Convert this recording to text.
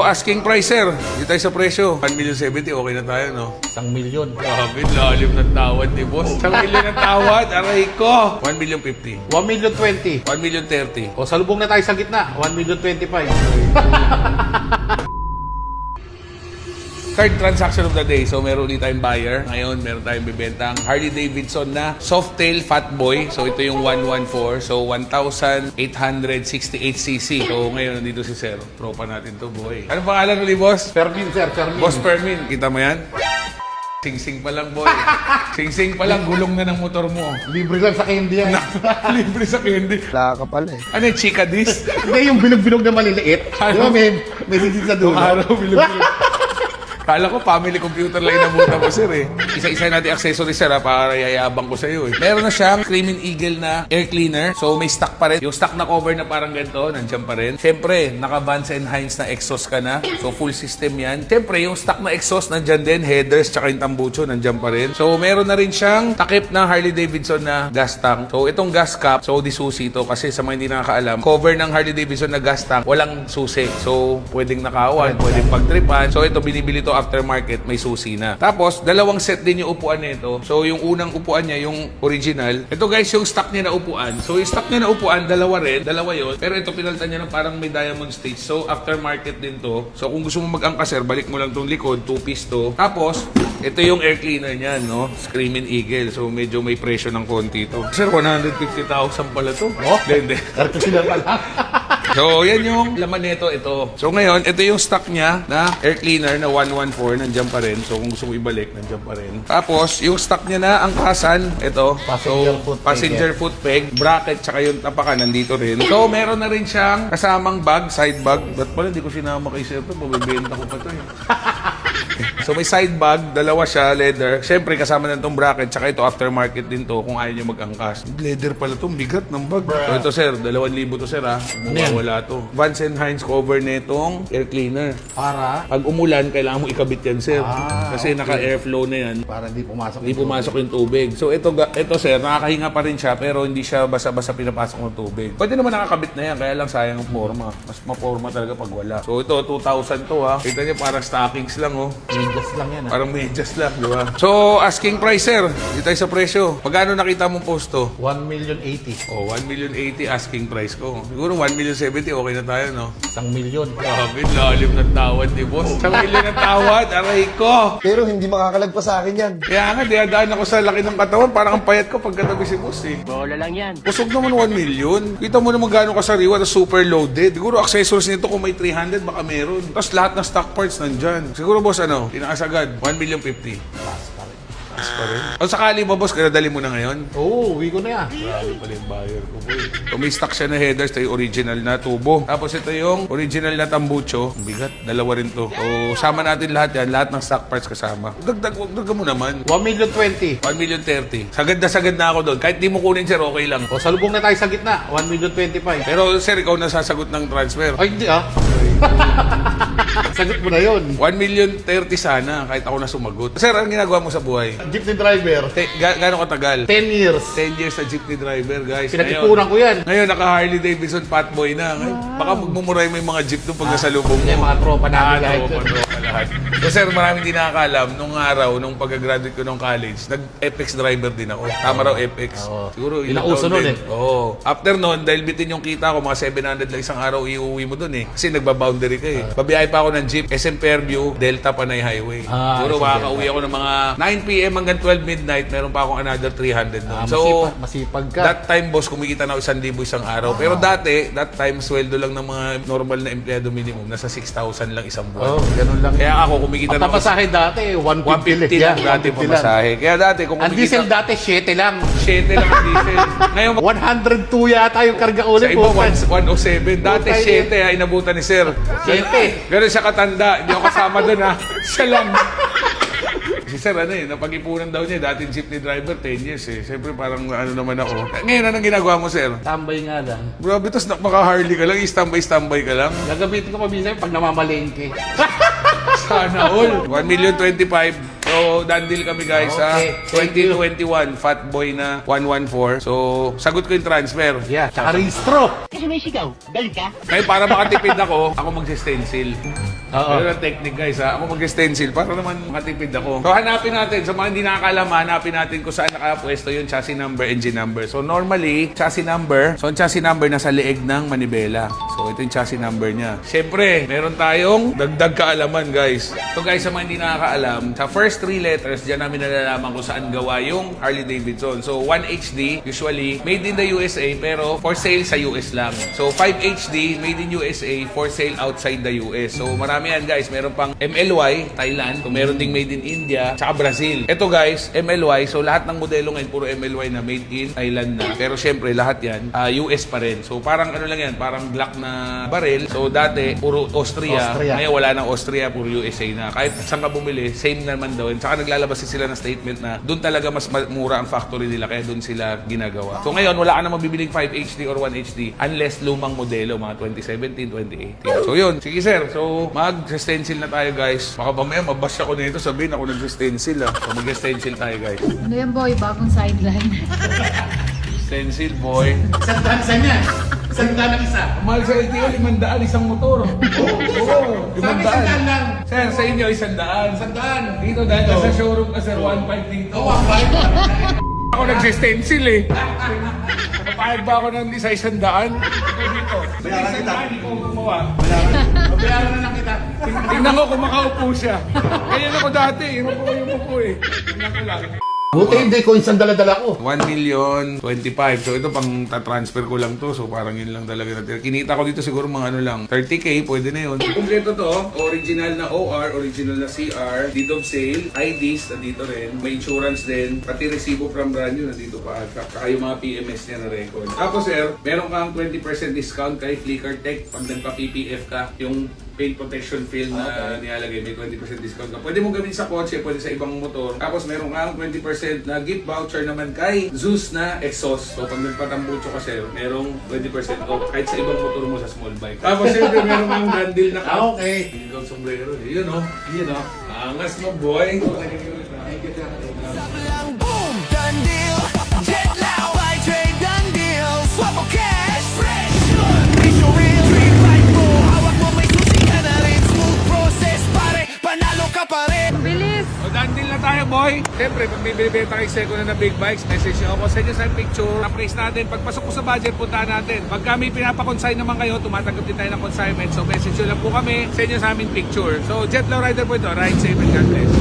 asking price, sir. Hindi tayo sa presyo. 1,070,000, okay na tayo, no? 1,000,000. Grabe, lalim ng tawad ni boss. 1,000,000 ng tawad, aray ko. 1,050,000. 1,020,000. 1,030,000. O, salubong na tayo sa gitna. 1,025,000. Third transaction of the day. So, meron ulit tayong buyer. Ngayon, meron tayong bibentang Harley Davidson na Softail Fatboy. So, ito yung 114. So, 1,868cc. So, ngayon, nandito si Sir. Tropa natin to, boy. Anong pangalan ulit, boss? Fermin, sir. Fermin. Boss Permin. Kita mo yan? Sing-sing pa lang, boy. Sing-sing pa lang, gulong na ng motor mo. Libre lang sa candy yan. Libre sa candy. Wala ka pala eh. Ano yung chika dis? Hindi, yung bilog-bilog na maliliit. Di ba, may sisid sa dulo. Araw, bilog-bilog. Kala ko family computer lang inabutan mo, sir, eh. Isa-isa natin accessory, sir, para yayabang ko sa'yo, eh. Meron na siyang Screaming Eagle na air cleaner. So, may stock pa rin. Yung stock na cover na parang ganito, nandiyan pa rin. Siyempre, naka-Vans & Hines na exhaust ka na. So, full system yan. Siyempre, yung stock na exhaust, nandiyan din. Headers, tsaka yung tambucho, nandiyan pa rin. So, meron na rin siyang takip ng Harley Davidson na gas tank. So, itong gas cap, so, di susi ito. Kasi sa mga hindi nakakaalam, cover ng Harley Davidson na gas tank, walang susi. So, pwedeng nakawan, pwedeng pagtripan. So, ito, binibili to aftermarket, may susi na. Tapos, dalawang set din yung upuan nito. So, yung unang upuan niya, yung original. Ito guys, yung stock niya na upuan. So, yung stock niya na upuan, dalawa rin. Dalawa yun. Pero ito, pinalitan niya ng parang may diamond stitch. So, aftermarket din to. So, kung gusto mo mag-angkas, sir, balik mo lang tong likod, 2-piece to. Tapos, ito yung air cleaner niya, no? Screaming Eagle. So, medyo may presyo ng konti to. Sir, 150,000 pala to. Oh? Hindi. Karto sila pala. So, yan yung laman nito, ito. So, ngayon, ito yung stock niya na air cleaner na 114, nandiyan pa rin. So, kung gusto mo ibalik, nandiyan pa rin. Tapos, yung stock niya na angkasan, ito. Passenger foot peg. Passenger foot peg, bracket, tsaka yung tapakan, nandito rin. So, meron na rin siyang kasamang bag, side bag. Ba't pala, hindi ko sinama kay Sir, mabibenta ko pa to eh. So, may side bag, dalawa siya, leather. Siyempre, kasama na itong bracket, tsaka ito, aftermarket din to, kung ayaw nyo mag-angkas. Leather pala to, bigat ng bag. So, ito, sir, 2,000 to, sir, ha? Wala to. Vans & Hines cover nitong air cleaner. Para? Pag umulan, kailangan mo ikabit yan, sir. Kasi naka-airflow na yan. Para hindi pumasok. Hindi pumasok yung tubig. So, ito, sir, nakakahinga pa rin siya, pero hindi siya basa-basa pinapasok ng tubig. Pwede naman nakakabit na yan, kaya lang sayang ang forma. Mas ma-forma talaga pag wala. So, ito, 2,000 to, ha? Kita niyo, parang stockings lang, oh. Medyas lang yan, ha? Parang medyas lang, di ba? So, asking price, sir. Hindi tayo sa presyo. Pagkano nakita mong post to? 1,080,000. Oh, 1,080,000 asking price ko. Siguro 1,070,000, okay na tayo, no? 1,000,000. Grabe, lalim ng tawad ni boss. 1,000,000 ng tawad, aray ko. Pero hindi makakalagpas sa akin yan. Kaya nga, diadaan ako sa laki ng katawan. Parang ang payat ko pagkatabi si boss, eh. Bola lang yan. Pusog naman 1 million. Kita mo naman gano'ng kasariwa na super loaded. Siguro accessories nito kung may 300, baka meron. Tapos lahat ng stock parts nandyan. Siguro, boss, ano? Pinakasagad, 1,050,000. Taas pa rin. O sakali mo, boss, kaya dali mo na ngayon? Oo, uwi ko na yan. Grabe pala yung buyer ko, boy. So, may stock siya na headers, ito yung original na tubo. Tapos ito yung original na tambucho. Ang bigat, dalawa rin to. So, sama natin lahat yan, lahat ng stock parts kasama. Dagdag mo naman. 1,020,000. 1,030,000. Sagad na ako doon. Kahit di mo kunin, sir, okay lang. O, salubong na tayo sa gitna. 1,025,000. Pero, sir, ikaw nasasagot ng transfer. Ay, hindi, ah. Sagot mo na yun. 1,030,000 sana, kahit ako na sumagot. Sir, anong ginagawa mo sa buhay? Jeepney driver. Gano'ng katagal? 10 years. 10 years na jeepney driver, guys. Pinag-ipunan ko yan. Ngayon, naka-Harley Davidson Fatboy na. Ngayon, baka magmumuray mo yung mga jeep doon pag nasa lubong mo. Yung mga tropa namin lahat. Tropa lahat. So, sir, maraming hindi nakakaalam. Nung araw, nung pag-graduate ko ng college, nag-FX driver din ako. Tama raw, FX. Oo. Siguro, Ilang uso nun eh. Oo. After nun, dahil bitin yung kita ko, mga 700 lang isang araw iuwi mo doon eh. Kasi nagba-boundary ka eh. Babiyahe pa ako ng jeep, SM Fairview, Delta Panay Highway. Siguro, SM makakauwi ako ng mga 9 p.m. hanggang 12 midnight. Meron pa akong another 300 nun. Masipag ka. That time, boss, kumikita na ako 1,000 isang araw. Pero dati, that time, sweldo lang ng mga normal na empleyado minimum. Nasa 6,000 lang isang buwan. Oh, ganun lang. Kaya ako, kumikita na ako. Pamasahe dati, 150 150 lang dati pamasahe. Kaya dati, kung Ang diesel dati, 7 lang. 7 lang ang diesel. Ngayon, 102 yata yung karga sa ulit. iba, 107. Dati, 7 ha, inabutan ni sir. 7. Ganun siya katanda. Hindi ako kasama doon ha. Siya lang. Si sir, ano eh, napag-ipunan daw niya, dating jeepney driver, 10 years eh. Siyempre, parang ano naman ako. Ngayon, anong ginagawa mo, sir? Tambay nga lang. Grabe, tapos maka-Harley ka lang, standby ka lang. Gagamitin ko pa minsan pag namamalengke. Sana all. 1,025,000. So, done deal kami guys sa Okay, thank you. 2021 Fatboy na 114. So, sagot ko yung transfer. Yeah, tsaka rehistro. Kasi may sigaw. Galit ka? Ngayon, para makatipid ako mag-stencil. Oo. Pero ang technique guys ha, ako mag-stencil para naman makatipid ako. So, hanapin natin. Sa mga hindi nakakalam, hanapin natin kung saan nakapwesto yung chassis number, engine number. So, normally, chassis number. So, ang chassis number nasa leeg ng manibela. So, ito yung chassis number niya. Siyempre, meron tayong dagdag kaalaman guys. So guys, sa mga hindi nakakaalam, sa first 3 letters, dyan namin nalalaman kung saan gawa yung Harley Davidson. So 1HD, usually made in the USA, pero for sale sa US lang. So 5HD, made in USA, for sale outside the US. So marami yan guys. Meron pang MLY, Thailand. So meron ding made in India, tsaka Brazil. Ito guys, MLY. So lahat ng modelo ngayon, puro MLY na made in Thailand na. Pero syempre, lahat yan, US pa rin. So parang ano lang yan, parang Glock na barrel. So dati, puro Austria. Ngayon wala nang Austria, puro USA na. Kahit saan ka bumili, same naman daw. Saka naglalabas sila ng statement na doon talaga mas mura ang factory nila, kaya doon sila ginagawa. So ngayon, wala ka na mabibiling 5HD or 1HD unless lumang modelo, mga 2017, 2018. So yun, sige sir. So mag-stencil na tayo guys. Baka mamaya mabash ako nito, sabihin ako nag-stencil ah. So mag-stencil tayo guys. Ano yan boy, bagong sideline. Stencil boy. Isang daan isa niyan. Isang daan ang isa. Mahal sa LTO, 500 isang motor. Oo, Sa amin, 100 lang. Sir, sa inyo, 100. Isang daan. Dito, dahil sa showroom ka, sir, 1.5 dito. Oh, ang bait. Ako nag-stencil eh. Napahag ba ako ng isa 100? Dito. Bayaran kita. Ikaw gumawa. Bayaran na lang kita. Tingnan ko kung makaupo siya. Ganyan ako dati. Hirap ko yung upo eh. Tingnan ko lang. Buti hindi ko isang dala-dala ko. 1,025,000. So ito pang transfer ko lang to. So parang yun lang talaga natin. Kinita ko dito siguro mga ano lang. 30K, pwede na yun. Kompleto to. Original na OR, original na CR. Deed of sale. IDs, nandito rin. May insurance din. Pati resibo from brand new, nandito pa. Saka yung mga PMS niya na record. Tapos sir, meron kang 20% discount kay Flickr Tech pag nagpa-PPF ka. Yung paint protection film na nilalagay, may 20% discount ka. Pwede mo gawin sa kotse, pwede sa ibang motor. Tapos meron kang 20% na gift voucher naman kay Zeus na exhaust. So pag nagpatambucho ka sir, merong 20% off kahit sa ibang motor mo sa small bike. Tapos syempre meron kang dandil na cap. Okay. Ikaw sombrero. Yun o. Yun o. Angas mo boy. Lang boom, done deal. Jet lag, buy trade, done deal. Swap o cash, fresh. It's your real, real life mo. Hawak mo may susi ka na rin. Smooth process, pare. Panalo ka pa rin. Bilis! O, dandil na tayo, boy. Siyempre, pag may binibenta kayo second na big bikes, message nyo ako. Send nyo sa picture. Na-praise natin. Pagpasok ko sa budget, puntahan natin. Pag kami pinapa-consign naman kayo, tumatanggap din tayo ng consignment. So, message nyo lang po kami. Send nyo sa amin picture. So, Jet Low Rider po ito. Ride safe and God bless.